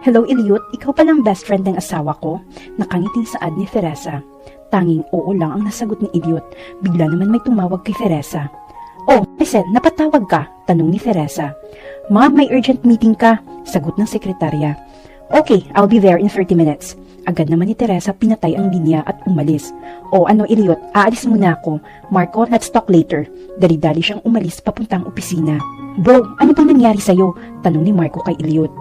Hello, Elliot. Ikaw palang best friend ng asawa ko? Nakangiting saad ni Teresa. Tanging oo lang ang nasagot ni Elliot. Bigla naman may tumawag kay Teresa. Oh, Lisel, napatawag ka? Tanong ni Teresa. Ma'am, may urgent meeting ka. Sagot ng sekretarya. Okay, I'll be there in 30 minutes. Agad naman ni Teresa pinatay ang linya at umalis. O ano, Elliot, aalis muna ako. Marco, let's talk later. Dali-dali siyang umalis papuntang opisina. Bro, ano bang nangyari sa'yo? Tanong ni Marco kay Elliot.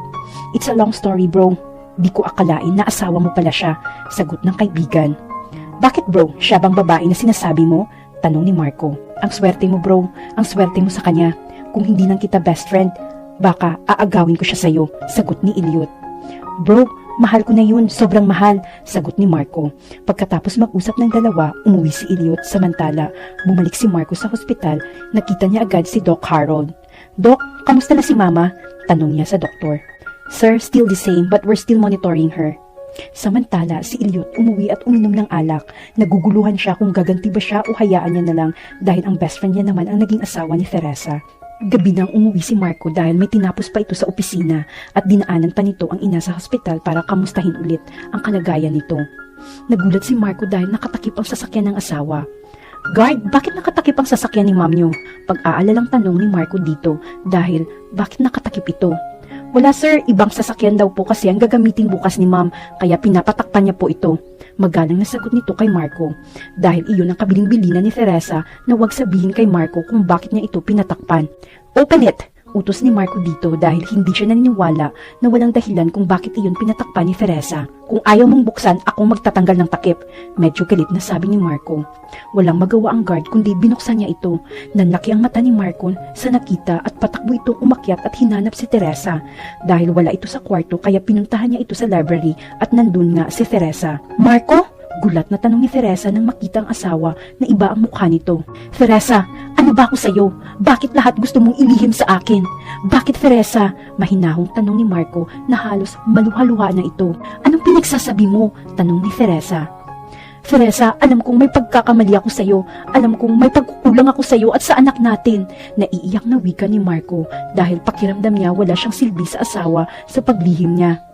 It's a long story, bro. Di ko akalain na asawa mo pala siya. Sagot ng kaibigan. Bakit, bro? Siya bang babae na sinasabi mo? Tanong ni Marco. Ang swerte mo, bro. Ang swerte mo sa kanya. Kung hindi nang kita best friend, baka aagawin ko siya sa'yo. Sagot ni Elliot. Bro, mahal ko na yun. Sobrang mahal. Sagot ni Marco. Pagkatapos mag-usap ng dalawa, umuwi si Elliot. Samantala, bumalik si Marco sa hospital. Nakita niya agad si Doc Harold. Doc, kamusta na si Mama? Tanong niya sa doktor. Sir, still the same but we're still monitoring her. Samantala, si Elliot umuwi at uminom ng alak. Naguguluhan siya kung gaganti ba siya o hayaan niya na lang dahil ang best friend niya naman ang naging asawa ni Teresa. Gabi nang umuwi si Marco dahil may tinapos pa ito sa opisina at dinaanan pa nito ang ina sa hospital para kamustahin ulit ang kalagayan nito. Nagulat si Marco dahil nakatakip ang sasakyan ng asawa. Guard, bakit nakatakip ang sasakyan ni ma'am niyo? Pag-aalalang tanong ni Marco dito dahil bakit nakatakip ito? Wala sir, ibang sasakyan daw po kasi ang gagamitin bukas ni ma'am kaya pinapatakpan niya po ito. Magalang na sagot nito kay Marco dahil iyon ang kabiling-bilina ni Teresa na huwag sabihin kay Marco kung bakit niya ito pinatakpan. Open it! Utos ni Marco dito dahil hindi siya naniniwala na walang dahilan kung bakit iyon pinatakpan ni Teresa. Kung ayaw mong buksan, akong magtatanggal ng takip. Medyo galit na sabi ni Marco. Walang magawa ang guard kundi binuksan niya ito. Nanlaki ang mata ni Marco sa nakita at patakbo itong umakyat at hinanap si Teresa. Dahil wala ito sa kwarto kaya pinuntahan niya ito sa library at nandun nga si Teresa. Marco? Gulat na tanong ni Teresa nang makita ang asawa na iba ang mukha nito. Teresa, ano ba ako sa'yo? Bakit lahat gusto mong ilihim sa akin? Bakit Teresa? Mahinahong tanong ni Marco na halos maluha-luha na ito. Anong pinagsasabi mo? Tanong ni Teresa. Teresa, alam kong may pagkakamali ako sa'yo. Alam kong may pagkukulang ako sa'yo at sa anak natin. Naiiyak na wika ni Marco dahil pakiramdam niya wala siyang silbi sa asawa sa paglihim niya.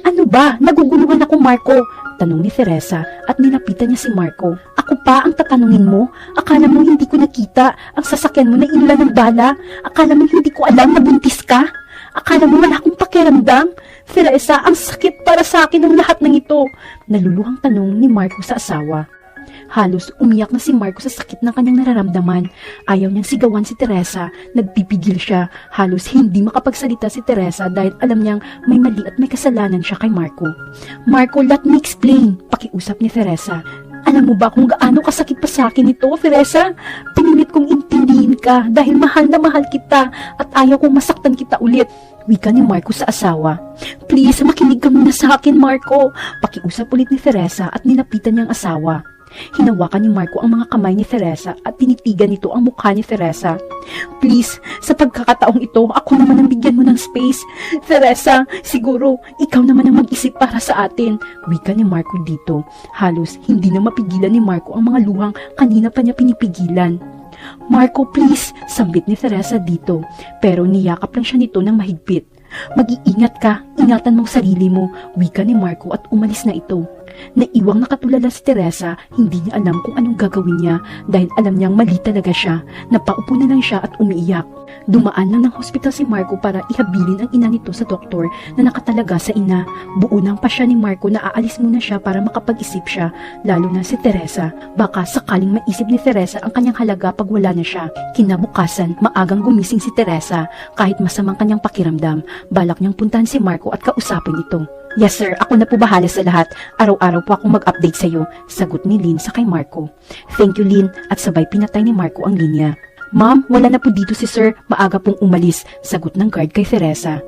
Ano ba? Naguguluhan ako, Marco. Tanong ni Teresa at nilapitan niya si Marco. Ako pa ang tatanungin mo? Akala mo hindi ko nakita ang sasakyan mo na inulan ng bala? Akala mo hindi ko alam na buntis ka? Akala mo wala akong pakiramdam? Teresa, ang sakit para sa akin ng lahat ng ito. Naluluhang tanong ni Marco sa asawa. Halos umiyak na si Marco sa sakit ng kanyang nararamdaman. Ayaw niyang sigawan si Teresa. Nagpipigil siya. Halos hindi makapagsalita si Teresa dahil alam niyang may mali at may kasalanan siya kay Marco. Marco, let me explain. Pakiusap ni Teresa. Alam mo ba kung gaano kasakit pa sa akin ito, Teresa? Pinilit kong intindihin ka dahil mahal na mahal kita at ayaw kong masaktan kita ulit. Wika ni Marco sa asawa. Please, makinig ka muna sa akin, Marco. Pakiusap ulit ni Teresa at nilapitan niyang asawa. Hinawakan ni Marco ang mga kamay ni Teresa at tinitigan nito ang mukha ni Teresa. Please, sa pagkakataong ito, ako naman ang bigyan mo ng space. Teresa, siguro, ikaw naman ang mag-isip para sa atin. Wika ni Marco dito. Halos hindi na mapigilan ni Marco ang mga luhang kanina pa niya pinipigilan. Marco, please, sambit ni Teresa dito. Pero niyakap lang siya nito ng mahigpit. Mag-iingat ka, ingatan mong sarili mo, wika ni Marco at umalis na ito. Naiwang nakatulala si Teresa, hindi niya alam kung anong gagawin niya dahil alam niyang mali talaga siya. Napaupo na lang siya at umiiyak. Dumaan lang ng hospital si Marco para ihabilin ang ina nito sa doktor na nakatalaga sa ina. Buo ng pasya ni Marco na aalis muna siya para makapag-isip siya, lalo na si Teresa. Baka sakaling maisip ni Teresa ang kanyang halaga pag wala na siya. Kinabukasan, maagang gumising si Teresa. Kahit masamang kanyang pakiramdam, balak niyang puntahan si Marco at kausapin ito. Yes sir, ako na po bahala sa lahat. Araw-araw po akong mag-update sa iyo, sagot ni Lynn sa kay Marco. Thank you Lynn, at sabay pinatay ni Marco ang linya. Ma'am, wala na po dito si sir, maaga pong umalis, sagot ng guard kay Teresa.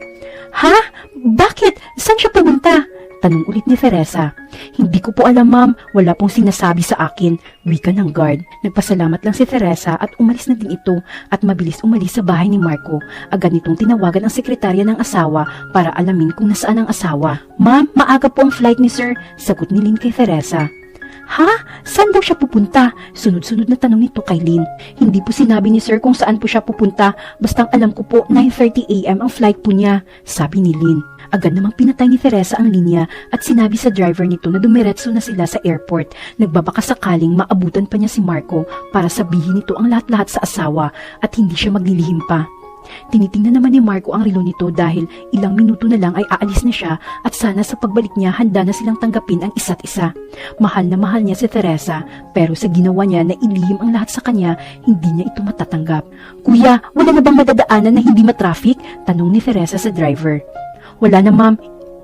Ha? Bakit? Saan siya pumunta? Tanong ulit ni Teresa. Hindi ko po alam ma'am, wala pong sinasabi sa akin, wika ng guard. Nagpasalamat lang si Teresa at umalis na din ito at mabilis umalis sa bahay ni Marco. Agad nitong tinawagan ang sekretarya ng asawa para alamin kung nasaan ang asawa. Ma'am, maaga po ang flight ni sir, sagot ni Lynn kay Teresa. Ha? Saan daw siya pupunta? Sunod-sunod na tanong nito kay Lynn. Hindi po sinabi ni sir kung saan po siya pupunta. Bastang alam ko po 9:30 AM ang flight po niya, sabi ni Lynn. Agad namang pinatay ni Teresa ang linya at sinabi sa driver nito na dumiretso na sila sa airport. Nagbabaka sakaling maabutan pa niya si Marco para sabihin nito ang lahat-lahat sa asawa at hindi siya maglilihim pa. Tinitingnan naman ni Marco ang relo nito dahil ilang minuto na lang ay aalis na siya at sana sa pagbalik niya handa na silang tanggapin ang isa't isa. Mahal na mahal niya si Teresa pero sa ginawa niya na ilihim ang lahat sa kanya, hindi niya ito matatanggap. Kuya, wala na bang madadaanan na hindi matraffic? Tanong ni Teresa sa driver. Wala na ma'am,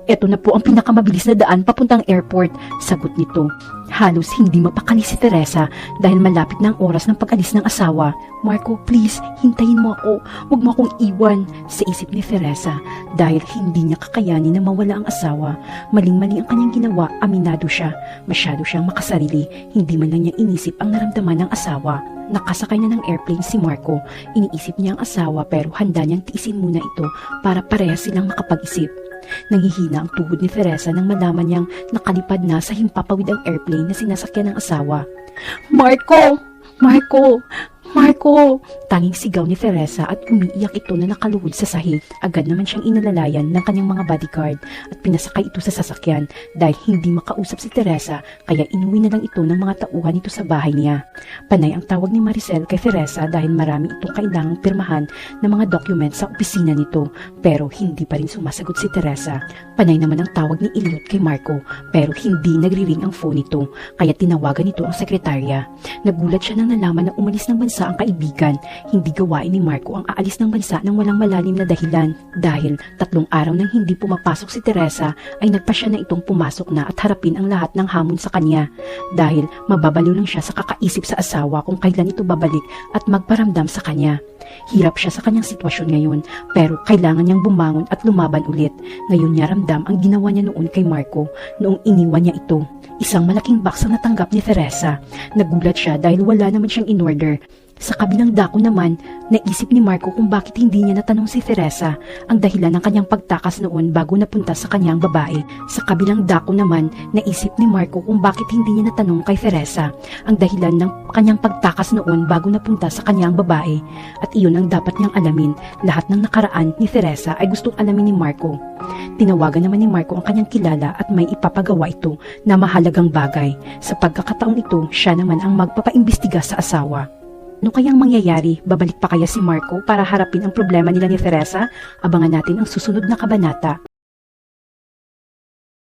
eto na po ang pinakamabilis na daan papuntang airport, sagot nito. Halos hindi mapakali si Teresa dahil malapit na ang oras ng pag-alis ng asawa. Marco, please, hintayin mo ako. Huwag mo akong iwan, sa isip ni Teresa dahil hindi niya kakayanin na mawala ang asawa. Maling-mali ang kanyang ginawa, aminado siya. Masyado siyang makasarili, hindi man lang niya inisip ang naramdaman ng asawa. Nakasakay na ng airplane si Marco. Iniisip niya ang asawa pero handa niyang tiisin muna ito para parehas silang makapag-isip. Nanghihina ang tuhod ni Teresa nang malaman niyang nakalipad na sa himpapawid ang airplane na sinasakyan ng asawa. Marco! Marco! Marco! Tanging sigaw ni Teresa at umiiyak ito na nakaluhod sa sahig. Agad naman siyang inalalayan ng kanyang mga bodyguard at pinasakay ito sa sasakyan dahil hindi makausap si Teresa kaya inuwi na lang ito ng mga tauhan nito sa bahay niya. Panay ang tawag ni Maricel kay Teresa dahil marami itong kailangang pirmahan ng mga document sa opisina nito pero hindi pa rin sumasagot si Teresa. Panay naman ang tawag ni Elliot kay Marco pero hindi nagri-ring ang phone nito kaya tinawagan nito ang sekretarya. Nagulat siya nang nalaman na umalis ng bansa ang kaibigan. Hindi gawain ni Marco ang aalis ng bansa ng walang malalim na dahilan. Dahil 3 araw nang hindi pumapasok si Teresa ay nagpasya na itong pumasok na at harapin ang lahat ng hamon sa kanya. Dahil mababaliw lang siya sa kakaisip sa asawa kung kailan ito babalik at magparamdam sa kanya. Hirap siya sa kanyang sitwasyon ngayon pero kailangan niyang bumangon at lumaban ulit. Ngayon niya ramdam ang ginawa niya noon kay Marco noong iniwan niya ito. Isang malaking box ang natanggap ni Teresa. Nagulat siya dahil wala naman siyang in-order. Sa kabilang dako naman, naisip ni Marco kung bakit hindi niya natanong si Teresa ang dahilan ng kanyang pagtakas noon bago napunta sa kanyang babae. Sa kabilang dako naman, naisip ni Marco kung bakit hindi niya natanong kay Teresa ang dahilan ng kanyang pagtakas noon bago napunta sa kanyang babae. At iyon ang dapat niyang alamin. Lahat ng nakaraan ni Teresa ay gustong alamin ni Marco. Tinawagan naman ni Marco ang kanyang kilala at may ipapagawa ito na mahalagang bagay. Sa pagkakataong ito, siya naman ang magpapaimbestiga sa asawa. Ano kayang mangyayari? Babalik pa kaya si Marco para harapin ang problema nila ni Teresa? Abangan natin ang susunod na kabanata.